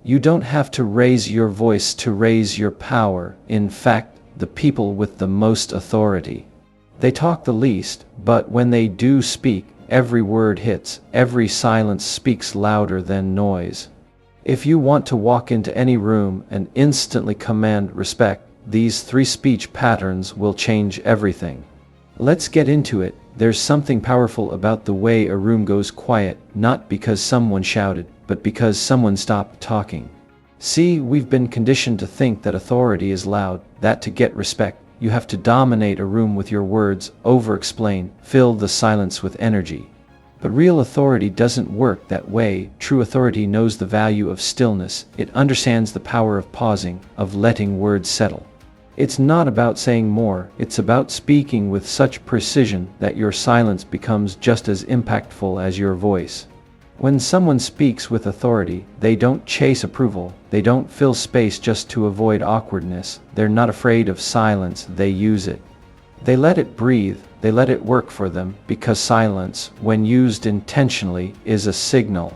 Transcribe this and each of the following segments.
You don't have to raise your voice to raise your power. In fact, the people with the most authority, they talk the least, but when they do speak, every word hits, every silence speaks louder than noise. If you want to walk into any room and instantly command respect, these 3 speech patterns will change everything. Let's get into it. There's something powerful about the way a room goes quiet, not because someone shouted, but because someone stopped talking. See, we've been conditioned to think that authority is loud, that to get respect, you have to dominate a room with your words, over-explain, fill the silence with energy. But real authority doesn't work that way. True authority knows the value of stillness. It understands the power of pausing, of letting words settle. It's not about saying more, it's about speaking with such precision that your silence becomes just as impactful as your voice. When someone speaks with authority, they don't chase approval, they don't fill space just to avoid awkwardness, they're not afraid of silence, they use it. They let it breathe, they let it work for them, because silence, when used intentionally, is a signal.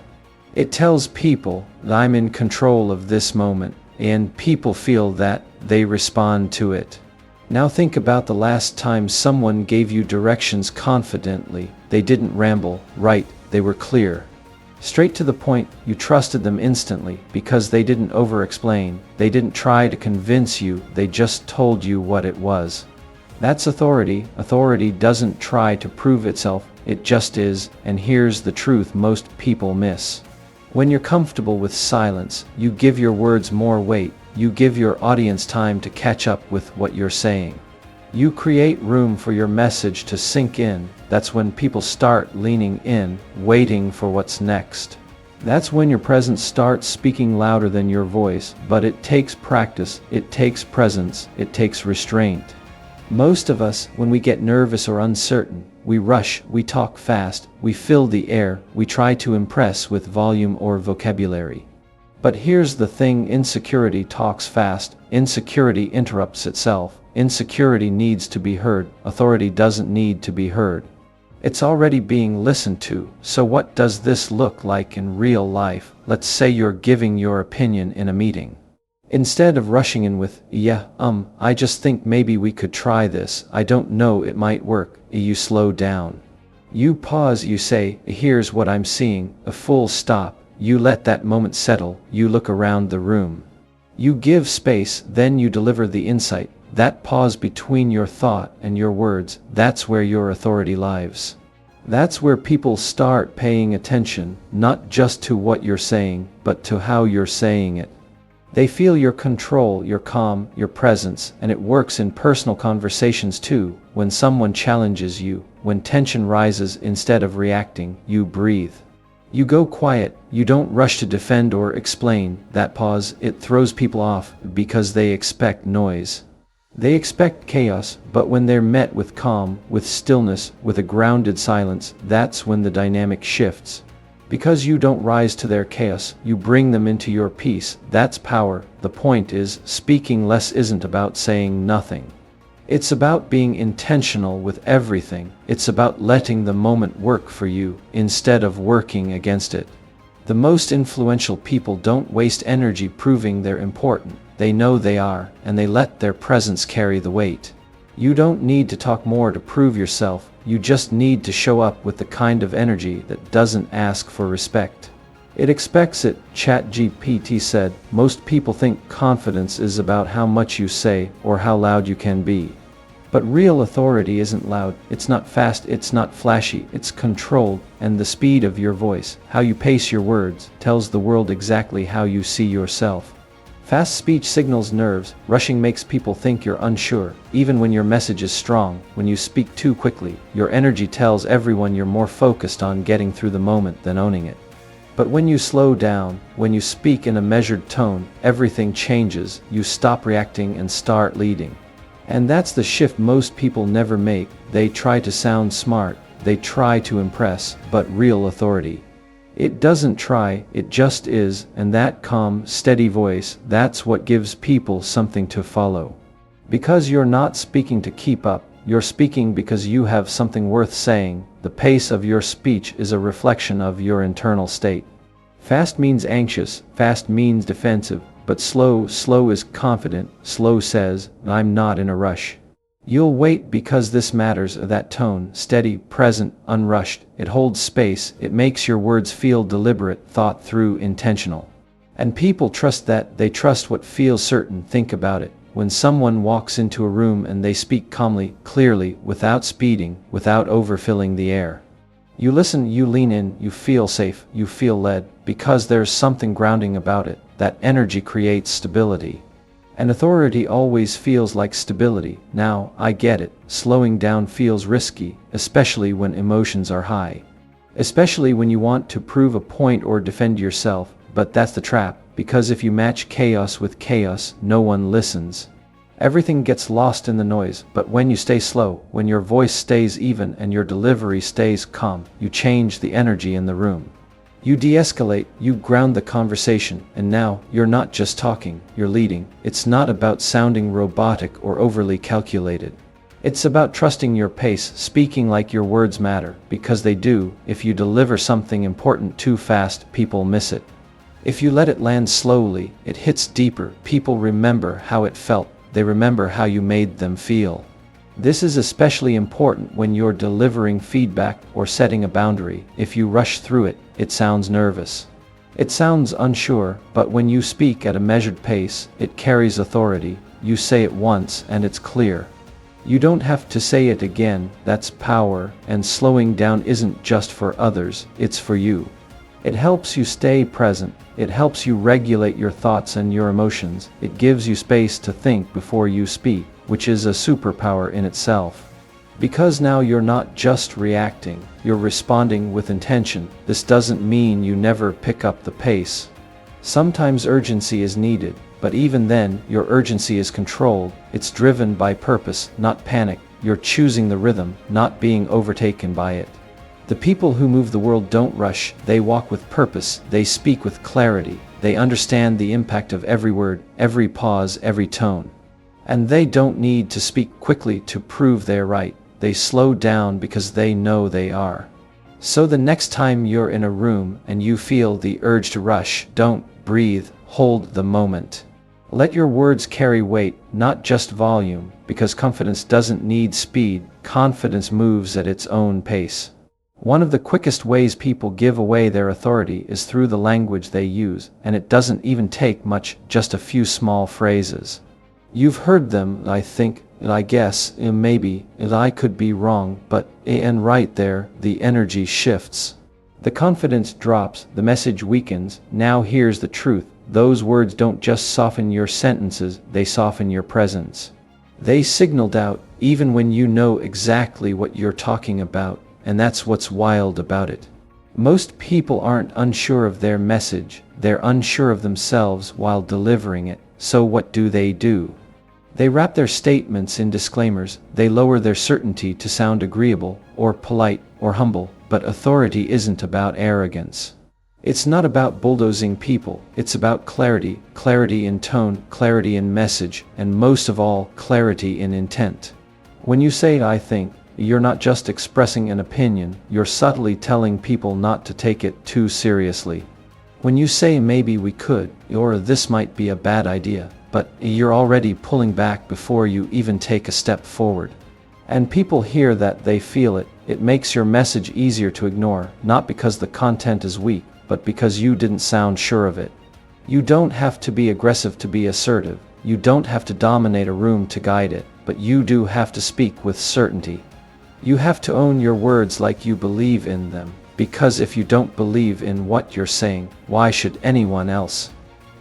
It tells people that I'm in control of this moment, and people feel that, they respond to it. Now think about the last time someone gave you directions confidently. They didn't ramble, right? They were clear. Straight to the point. You trusted them instantly because they didn't over-explain. They didn't try to convince you, they just told you what it was. That's authority. Authority doesn't try to prove itself, it just is, and here's the truth most people miss. When you're comfortable with silence, you give your words more weight, you give your audience time to catch up with what you're saying. You create room for your message to sink in. That's when people start leaning in, waiting for what's next. That's when your presence starts speaking louder than your voice, but it takes practice, it takes presence, it takes restraint. Most of us, when we get nervous or uncertain, we rush, we talk fast, we fill the air, we try to impress with volume or vocabulary. But here's the thing, insecurity talks fast, insecurity interrupts itself, insecurity needs to be heard, authority doesn't need to be heard. It's already being listened to. So what does this look like in real life? Let's say you're giving your opinion in a meeting. Instead of rushing in with, I just think maybe we could try this, I don't know, it might work, you slow down. You pause, you say, here's what I'm seeing, a full stop. You let that moment settle, you look around the room. You give space, then you deliver the insight. That pause between your thought and your words, that's where your authority lives. That's where people start paying attention, not just to what you're saying, but to how you're saying it. They feel your control, your calm, your presence, and it works in personal conversations too. When someone challenges you, when tension rises, instead of reacting, you breathe. You go quiet, you don't rush to defend or explain. That pause, it throws people off because they expect noise. They expect chaos, but when they're met with calm, with stillness, with a grounded silence, that's when the dynamic shifts. Because you don't rise to their chaos, you bring them into your peace. That's power. The point is, speaking less isn't about saying nothing. It's about being intentional with everything. It's about letting the moment work for you, instead of working against it. The most influential people don't waste energy proving they're important. They know they are, and they let their presence carry the weight. You don't need to talk more to prove yourself. You just need to show up with the kind of energy that doesn't ask for respect. It expects it. ChatGPT said, most people think confidence is about how much you say or how loud you can be. But real authority isn't loud, it's not fast, it's not flashy, it's controlled, and the speed of your voice, how you pace your words, tells the world exactly how you see yourself. Fast speech signals nerves, rushing makes people think you're unsure, even when your message is strong. When you speak too quickly, your energy tells everyone you're more focused on getting through the moment than owning it. But when you slow down, when you speak in a measured tone, everything changes. You stop reacting and start leading. And that's the shift most people never make. They try to sound smart, they try to impress, but real authority, it doesn't try, it just is, and that calm, steady voice, that's what gives people something to follow. Because you're not speaking to keep up, you're speaking because you have something worth saying. The pace of your speech is a reflection of your internal state. Fast means anxious, fast means defensive, but slow is confident, slow says, I'm not in a rush. You'll wait because this matters. That tone, steady, present, unrushed, it holds space, it makes your words feel deliberate, thought through, intentional. And people trust that, they trust what feels certain. Think about it. When someone walks into a room and they speak calmly, clearly, without speeding, without overfilling the air. You listen, you lean in, you feel safe, you feel led, because there's something grounding about it. That energy creates stability. And authority always feels like stability. Now, I get it, slowing down feels risky, especially when emotions are high. Especially when you want to prove a point or defend yourself, but that's the trap, because if you match chaos with chaos, no one listens. Everything gets lost in the noise, but when you stay slow, when your voice stays even and your delivery stays calm, you change the energy in the room. You de-escalate, you ground the conversation, and now, you're not just talking, you're leading. It's not about sounding robotic or overly calculated. It's about trusting your pace, speaking like your words matter, because they do. If you deliver something important too fast, people miss it. If you let it land slowly, it hits deeper. People remember how it felt, they remember how you made them feel. This is especially important when you're delivering feedback or setting a boundary. If you rush through it, it sounds nervous. It sounds unsure, but when you speak at a measured pace, it carries authority. You say it once and it's clear. You don't have to say it again. That's power, and slowing down isn't just for others, it's for you. It helps you stay present. It helps you regulate your thoughts and your emotions. It gives you space to think before you speak, which is a superpower in itself. Because now you're not just reacting, you're responding with intention. This doesn't mean you never pick up the pace. Sometimes urgency is needed, but even then, your urgency is controlled. It's driven by purpose, not panic. You're choosing the rhythm, not being overtaken by it. The people who move the world don't rush, they walk with purpose, they speak with clarity, they understand the impact of every word, every pause, every tone. And they don't need to speak quickly to prove they're right. They slow down because they know they are. So the next time you're in a room and you feel the urge to rush, don't breathe, hold the moment. Let your words carry weight, not just volume, because confidence doesn't need speed, confidence moves at its own pace. One of the quickest ways people give away their authority is through the language they use, and it doesn't even take much, just a few small phrases. You've heard them, I think, I guess, maybe, I could be wrong, but, and right there, the energy shifts. The confidence drops, the message weakens. Now here's the truth. Those words don't just soften your sentences, they soften your presence. They signal doubt, even when you know exactly what you're talking about, and that's what's wild about it. Most people aren't unsure of their message, they're unsure of themselves while delivering it. So what do? They wrap their statements in disclaimers, they lower their certainty to sound agreeable, or polite, or humble, but authority isn't about arrogance. It's not about bulldozing people, it's about clarity, clarity in tone, clarity in message, and most of all, clarity in intent. When you say I think, you're not just expressing an opinion, you're subtly telling people not to take it too seriously. When you say maybe we could, or this might be a bad idea, but you're already pulling back before you even take a step forward. And people hear that, they feel it. It makes your message easier to ignore, not because the content is weak, but because you didn't sound sure of it. You don't have to be aggressive to be assertive. You don't have to dominate a room to guide it, but you do have to speak with certainty. You have to own your words like you believe in them, because if you don't believe in what you're saying, why should anyone else?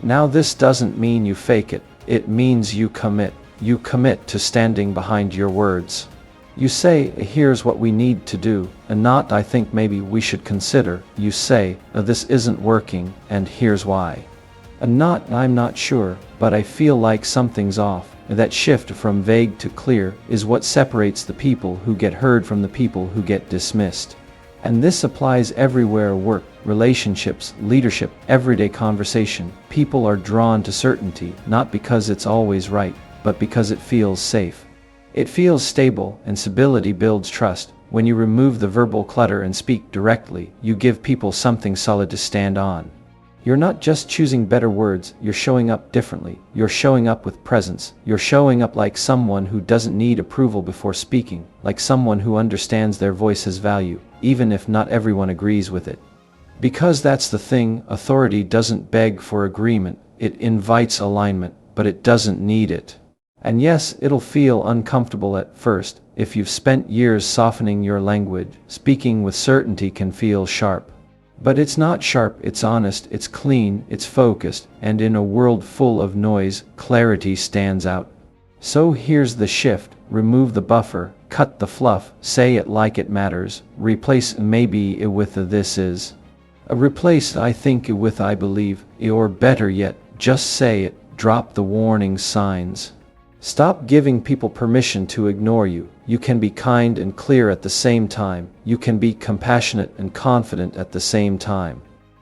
Now this doesn't mean you fake it, it means you commit. You commit to standing behind your words. You say, here's what we need to do, and not I think maybe we should consider. You say, this isn't working, and here's why. And not I'm not sure, but I feel like something's off. That shift from vague to clear is what separates the people who get heard from the people who get dismissed. And this applies everywhere: work, relationships, leadership, everyday conversation. People are drawn to certainty, not because it's always right, but because it feels safe. It feels stable, and stability builds trust. When you remove the verbal clutter and speak directly, you give people something solid to stand on. You're not just choosing better words, you're showing up differently. You're showing up with presence. You're showing up like someone who doesn't need approval before speaking, like someone who understands their voice has value, even if not everyone agrees with it. Because that's the thing, authority doesn't beg for agreement, it invites alignment, but it doesn't need it. And yes, it'll feel uncomfortable at first. If you've spent years softening your language, speaking with certainty can feel sharp. But it's not sharp, it's honest, it's clean, it's focused, and in a world full of noise, clarity stands out. So here's the shift: remove the buffer, cut the fluff, say it like it matters, replace maybe with a this is. Replace I think with I believe, or better yet, just say it, drop the warning signs. Stop giving people permission to ignore you. You can be kind and clear at the same time. You can be compassionate and confident at the same time.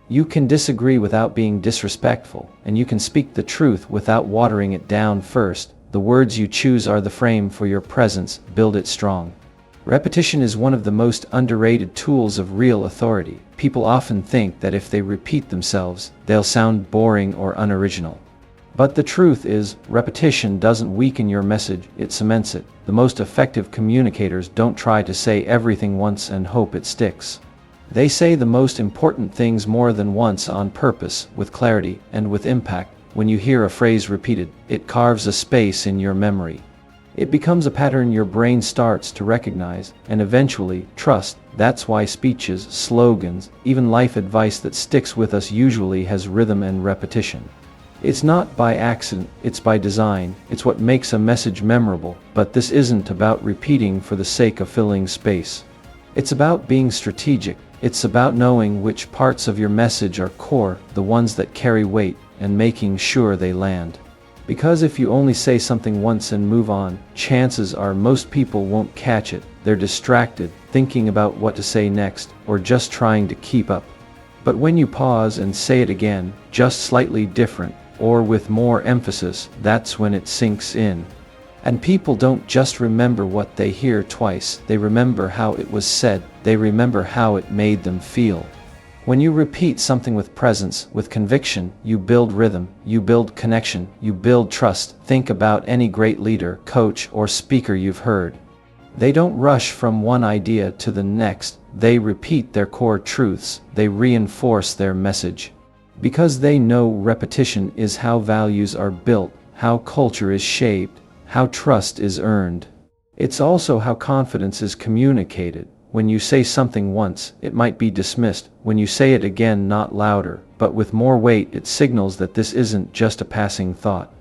You can disagree without being disrespectful, and you can speak the truth without watering it down. First, the words you choose are the frame for your presence. Build it strong. Repetition is one of the most underrated tools of real authority. People often think that if they repeat themselves, they'll sound boring or unoriginal. But the truth is, repetition doesn't weaken your message, it cements it. The most effective communicators don't try to say everything once and hope it sticks. They say the most important things more than once on purpose, with clarity, and with impact. When you hear a phrase repeated, it carves a space in your memory. It becomes a pattern your brain starts to recognize, and eventually, trust. That's why speeches, slogans, even life advice that sticks with us usually has rhythm and repetition. It's not by accident, it's by design. It's what makes a message memorable. But this isn't about repeating for the sake of filling space. It's about being strategic. It's about knowing which parts of your message are core, the ones that carry weight, and making sure they land. Because if you only say something once and move on, chances are most people won't catch it. They're distracted, thinking about what to say next, or just trying to keep up. But when you pause and say it again, just slightly different, or with more emphasis, that's when it sinks in. And people don't just remember what they hear twice, they remember how it was said, they remember how it made them feel. When you repeat something with presence, with conviction, you build rhythm, you build connection, you build trust. Think about any great leader, coach, or speaker you've heard. They don't rush from one idea to the next, they repeat their core truths, they reinforce their message. Because they know repetition is how values are built, how culture is shaped, how trust is earned. It's also how confidence is communicated. When you say something once, it might be dismissed. When you say it again, not louder, but with more weight, it signals that this isn't just a passing thought.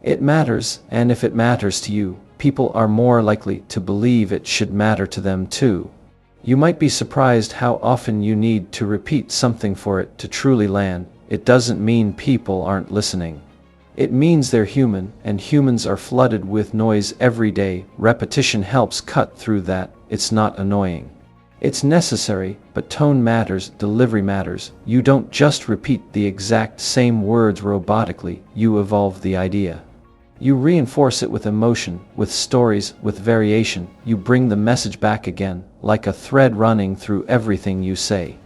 It matters, and if it matters to you, people are more likely to believe it should matter to them too. You might be surprised how often you need to repeat something for it to truly land. It doesn't mean people aren't listening. It means they're human, and humans are flooded with noise every day. Repetition helps cut through that. It's not annoying. It's necessary, but tone matters, delivery matters. You don't just repeat the exact same words robotically, you evolve the idea. You reinforce it with emotion, with stories, with variation. You bring the message back again, like a thread running through everything you say.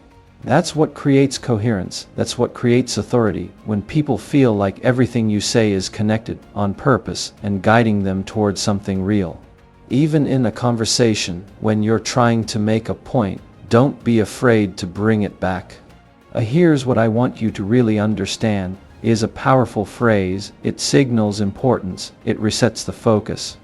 That's what creates coherence, that's what creates authority, when people feel like everything you say is connected, on purpose, and guiding them towards something real. Even in a conversation, when you're trying to make a point, don't be afraid to bring it back. Here's what I want you to really understand, is a powerful phrase. It signals importance, it resets the focus.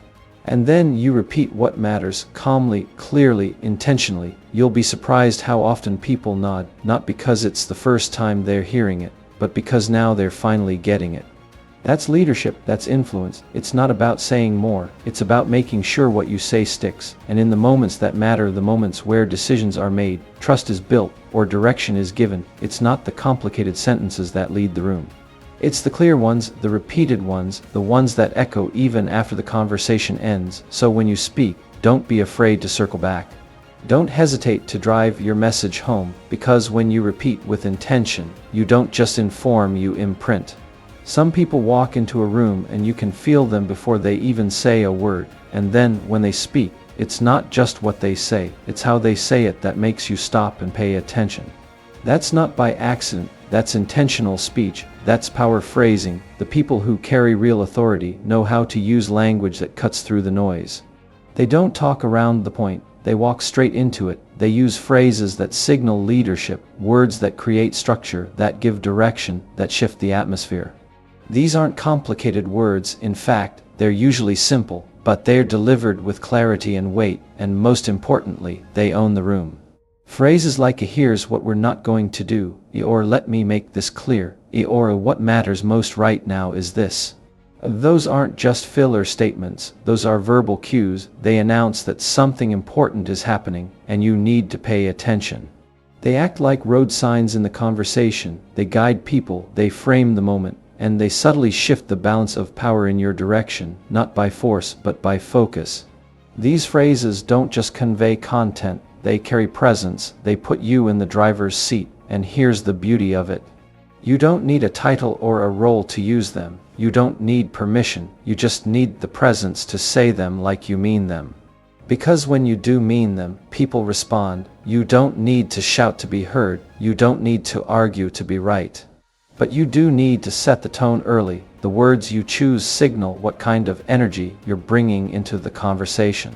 And then you repeat what matters, calmly, clearly, intentionally. You'll be surprised how often people nod, not because it's the first time they're hearing it, but because now they're finally getting it. That's leadership, that's influence. It's not about saying more, it's about making sure what you say sticks. And in the moments that matter, the moments where decisions are made, trust is built, or direction is given, it's not the complicated sentences that lead the room. It's the clear ones, the repeated ones, the ones that echo even after the conversation ends. So when you speak, don't be afraid to circle back. Don't hesitate to drive your message home, because when you repeat with intention, you don't just inform, you imprint. Some people walk into a room and you can feel them before they even say a word, and then when they speak, it's not just what they say, it's how they say it that makes you stop and pay attention. That's not by accident, That's intentional speech. That's power phrasing. The people who carry real authority know how to use language that cuts through the noise. They don't talk around the point. They walk straight into it. They use phrases that signal leadership, words that create structure, that give direction, that shift the atmosphere. These aren't complicated words. In fact, they're usually simple, but they're delivered with clarity and weight, and most importantly, they own the room. Phrases like "here's what we're not going to do," or "let me make this clear," or "what matters most right now is this." Those aren't just filler statements, those are verbal cues. They announce that something important is happening, and you need to pay attention. They act like road signs in the conversation. They guide people, they frame the moment, and they subtly shift the balance of power in your direction, not by force but by focus. These phrases don't just convey content, they carry presence. They put you in the driver's seat, and here's the beauty of it. You don't need a title or a role to use them. You don't need permission. You just need the presence to say them like you mean them. Because when you do mean them, people respond. You don't need to shout to be heard. You don't need to argue to be right. But you do need to set the tone early. The words you choose signal what kind of energy you're bringing into the conversation.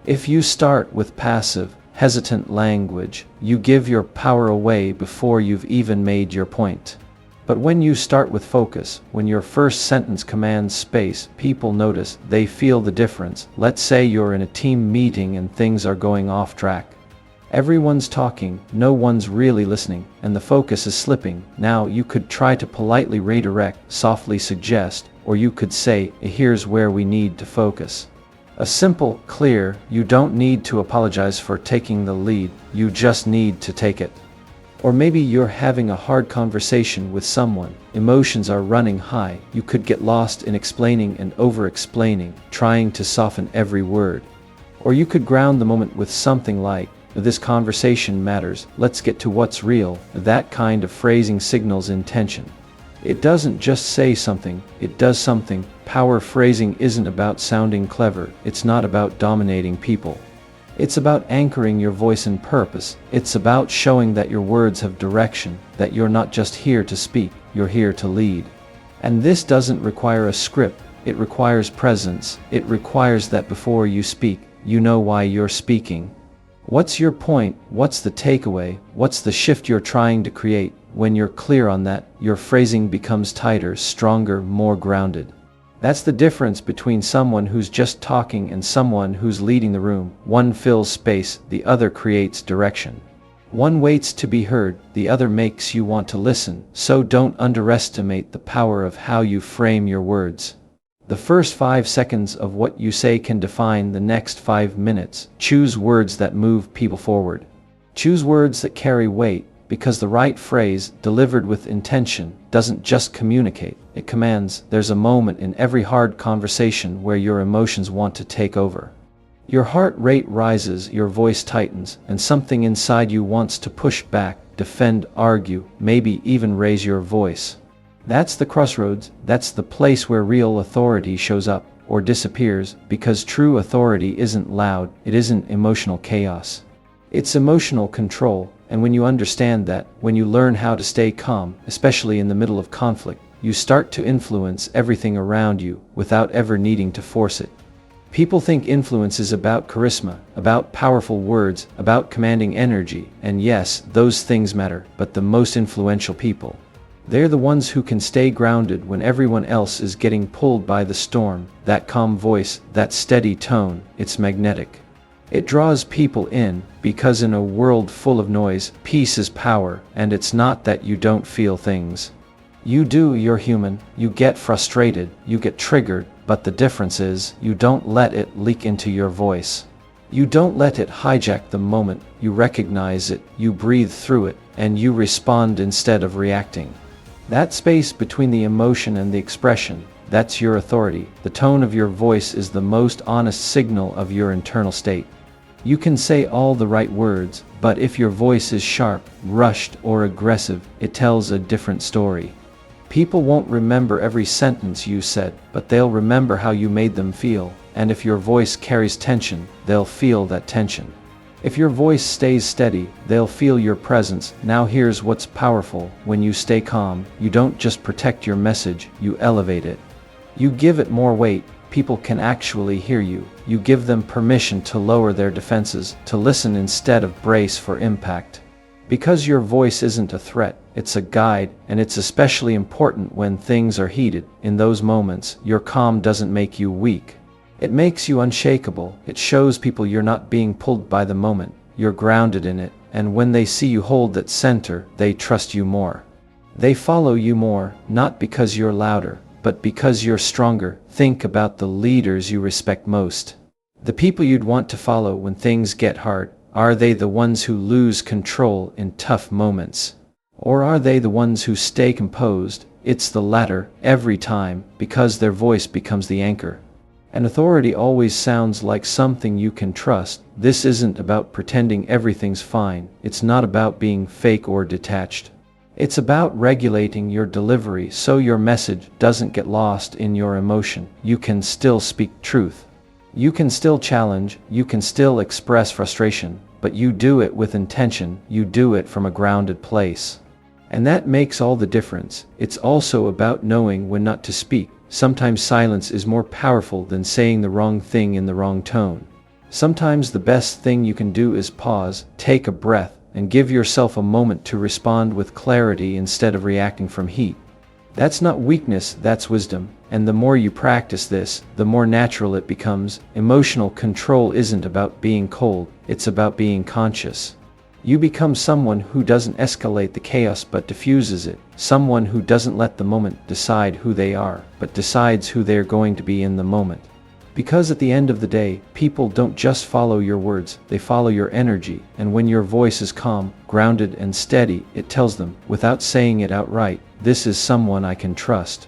If you start with passive, hesitant language, you give your power away before you've even made your point. But when you start with focus, when your first sentence commands space, people notice, they feel the difference. Let's say you're in a team meeting and things are going off track. Everyone's talking, no one's really listening, and the focus is slipping. Now you could try to politely redirect, softly suggest, or you could say, "Here's where we need to focus." A simple, clear, you don't need to apologize for taking the lead, you just need to take it. Or maybe you're having a hard conversation with someone, emotions are running high, you could get lost in explaining and over-explaining, trying to soften every word. Or you could ground the moment with something like, "This conversation matters, let's get to what's real." That kind of phrasing signals intention. It doesn't just say something, it does something. Power phrasing isn't about sounding clever, it's not about dominating people. It's about anchoring your voice and purpose. It's about showing that your words have direction, that you're not just here to speak, you're here to lead. And this doesn't require a script, it requires presence. It requires that before you speak, you know why you're speaking. What's your point? What's the takeaway? What's the shift you're trying to create? When you're clear on that, your phrasing becomes tighter, stronger, more grounded. That's the difference between someone who's just talking and someone who's leading the room. One fills space, the other creates direction. One waits to be heard, the other makes you want to listen. So don't underestimate the power of how you frame your words. The first 5 seconds of what you say can define the next 5 minutes. Choose words that move people forward. Choose words that carry weight, because the right phrase, delivered with intention, doesn't just communicate, it commands. There's a moment in every hard conversation where your emotions want to take over. Your heart rate rises, your voice tightens, and something inside you wants to push back, defend, argue, maybe even raise your voice. That's the crossroads, that's the place where real authority shows up, or disappears, because true authority isn't loud, it isn't emotional chaos. It's emotional control. And when you understand that, when you learn how to stay calm, especially in the middle of conflict, you start to influence everything around you without ever needing to force it. People think influence is about charisma, about powerful words, about commanding energy, and yes, those things matter, but the most influential people, they're the ones who can stay grounded when everyone else is getting pulled by the storm. That calm voice, that steady tone, it's magnetic. It draws people in, because in a world full of noise, peace is power, and it's not that you don't feel things. You do, you're human, you get frustrated, you get triggered, but the difference is, you don't let it leak into your voice. You don't let it hijack the moment, you recognize it, you breathe through it, and you respond instead of reacting. That space between the emotion and the expression, that's your authority. The tone of your voice is the most honest signal of your internal state. You can say all the right words, but if your voice is sharp, rushed, or aggressive, it tells a different story. People won't remember every sentence you said, but they'll remember how you made them feel, and if your voice carries tension, they'll feel that tension. If your voice stays steady, they'll feel your presence. Now here's what's powerful. When you stay calm, you don't just protect your message, you elevate it. You give it more weight. People can actually hear you. You give them permission to lower their defenses, to listen instead of brace for impact. Because your voice isn't a threat, it's a guide, and it's especially important when things are heated. In those moments, your calm doesn't make you weak. It makes you unshakable. It shows people you're not being pulled by the moment, you're grounded in it, and when they see you hold that center, they trust you more. They follow you more, not because you're louder, but because you're stronger. Think about the leaders you respect most. The people you'd want to follow when things get hard. Are they the ones who lose control in tough moments? Or are they the ones who stay composed? It's the latter, every time, because their voice becomes the anchor. And authority always sounds like something you can trust. This isn't about pretending everything's fine. It's not about being fake or detached. It's about regulating your delivery so your message doesn't get lost in your emotion. You can still speak truth. You can still challenge, you can still express frustration, but you do it with intention, you do it from a grounded place. And that makes all the difference. It's also about knowing when not to speak. Sometimes silence is more powerful than saying the wrong thing in the wrong tone. Sometimes the best thing you can do is pause, take a breath, and give yourself a moment to respond with clarity instead of reacting from heat. That's not weakness, that's wisdom. And the more you practice this, the more natural it becomes. Emotional control isn't about being cold, it's about being conscious. You become someone who doesn't escalate the chaos but diffuses it. Someone who doesn't let the moment decide who they are, but decides who they're going to be in the moment. Because at the end of the day, people don't just follow your words, they follow your energy. And when your voice is calm, grounded, and steady, it tells them, without saying it outright, this is someone I can trust.